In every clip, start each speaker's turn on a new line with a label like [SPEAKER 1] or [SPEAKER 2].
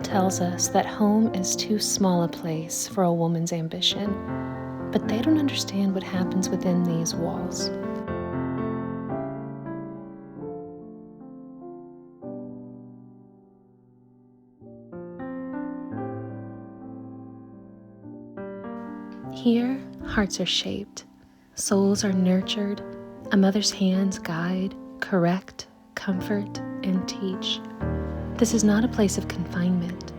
[SPEAKER 1] tells us that home is too small a place for a woman's ambition, but they don't understand what happens within these walls. Here, hearts are shaped, souls are nurtured, a mother's hands guide, correct, comfort, and teach. This is not a place of confinement.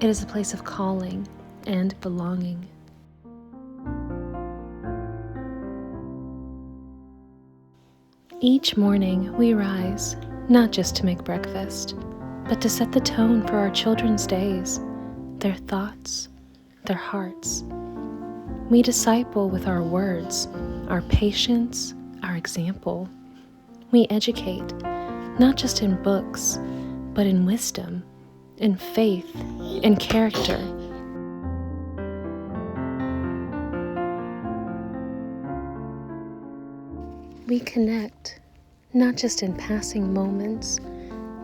[SPEAKER 1] It is a place of calling and belonging. Each morning we rise, not just to make breakfast, but to set the tone for our children's days, their thoughts, their hearts. We disciple with our words, our patience, our example. We educate, not just in books, but in wisdom, in faith, in character. We connect, not just in passing moments,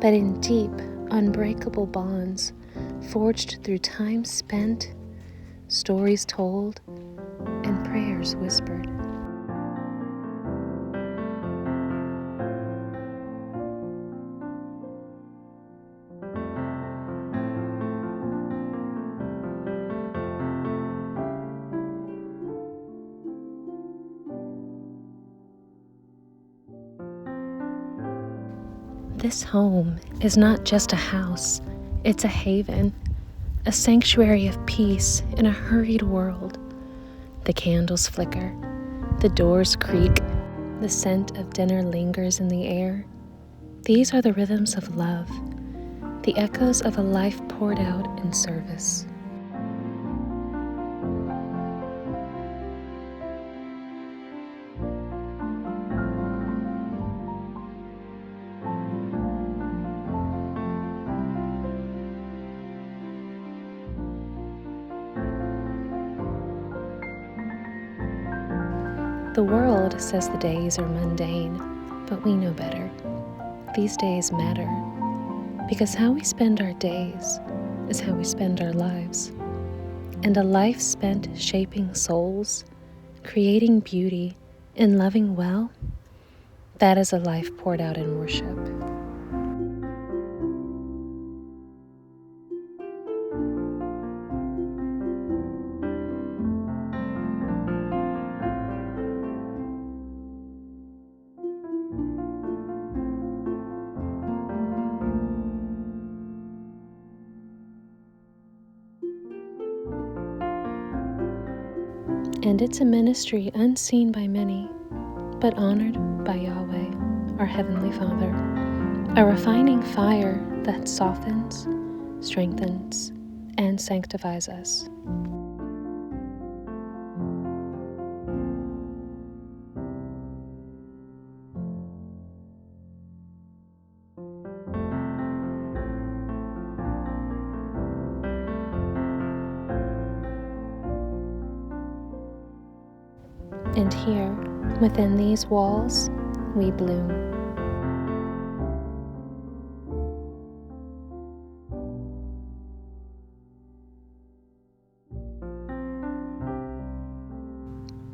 [SPEAKER 1] but in deep, unbreakable bonds forged through time spent, stories told, and prayers whispered. This home is not just a house, it's a haven, a sanctuary of peace in a hurried world. The candles flicker, the doors creak, the scent of dinner lingers in the air. These are the rhythms of love, the echoes of a life poured out in service. The world says the days are mundane, but we know better. These days matter, because how we spend our days is how we spend our lives. And a life spent shaping souls, creating beauty, and loving well, that is a life poured out in worship. And it's a ministry unseen by many, but honored by Yahweh, our Heavenly Father, a refining fire that softens, strengthens, and sanctifies us. And here, within these walls, we bloom.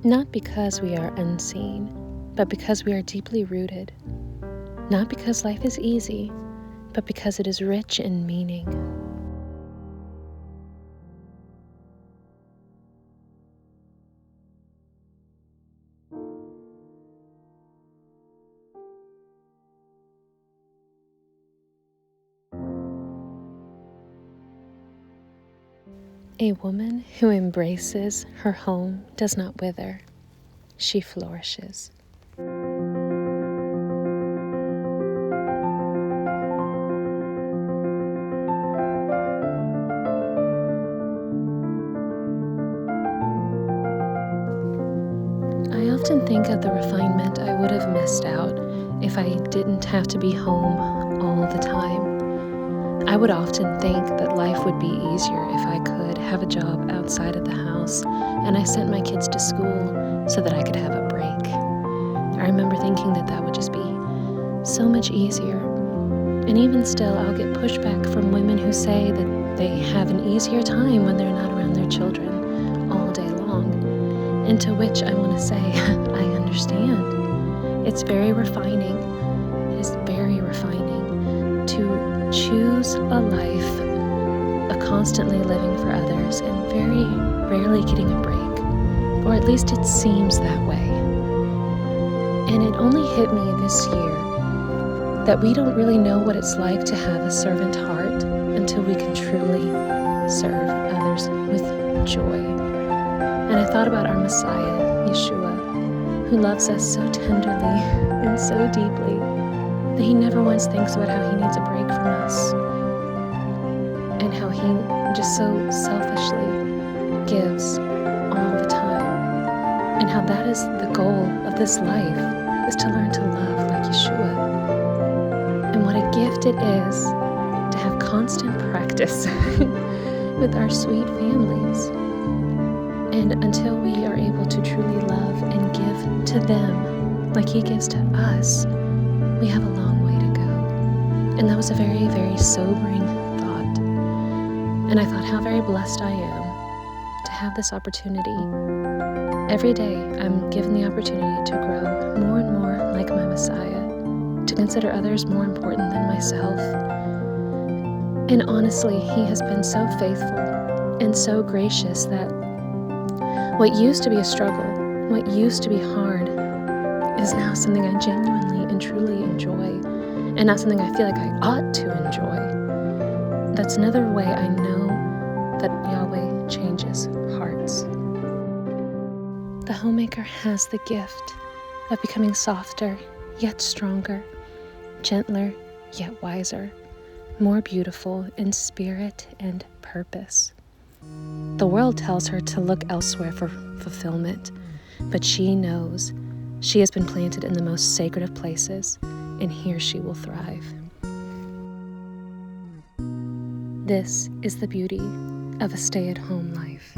[SPEAKER 1] Not because we are unseen, but because we are deeply rooted. Not because life is easy, but because it is rich in meaning. A woman who embraces her home does not wither, she flourishes. I often think of the refinement I would have missed out if I didn't have to be home all the time. I would often think that life would be easier if I could have a job outside of the house and I sent my kids to school so that I could have a break. I remember thinking that that would just be so much easier. And even still, I'll get pushback from women who say that they have an easier time when they're not around their children all day long. And to which I want to say, I understand. It's very refining. It is very refining to choose a life of constantly living for others and very rarely getting a break, or at least it seems that way. And it only hit me this year that we don't really know what it's like to have a servant heart until we can truly serve others with joy. And I thought about our Messiah, Yeshua, who loves us so tenderly and so deeply that he never once thinks about how he needs a break from us, and how he just so selfishly gives all the time, and how that is the goal of this life, is to learn to love like Yeshua. And what a gift it is to have constant practice with our sweet families. And until we are able to truly love and give to them like he gives to us, we have a long way to go. And that was a very, very sobering thought. And I thought how very blessed I am to have this opportunity. Every day I'm given the opportunity to grow more and more like my Messiah, to consider others more important than myself. And honestly, he has been so faithful and so gracious that what used to be a struggle, what used to be hard, is now something I genuinely and truly enjoy, and not something I feel like I ought to enjoy. That's another way I know that Yahweh changes hearts. The homemaker has the gift of becoming softer, yet stronger, gentler, yet wiser, more beautiful in spirit and purpose. The world tells her to look elsewhere for fulfillment, but she knows she has been planted in the most sacred of places, and here she will thrive. This is the beauty of a stay-at-home life.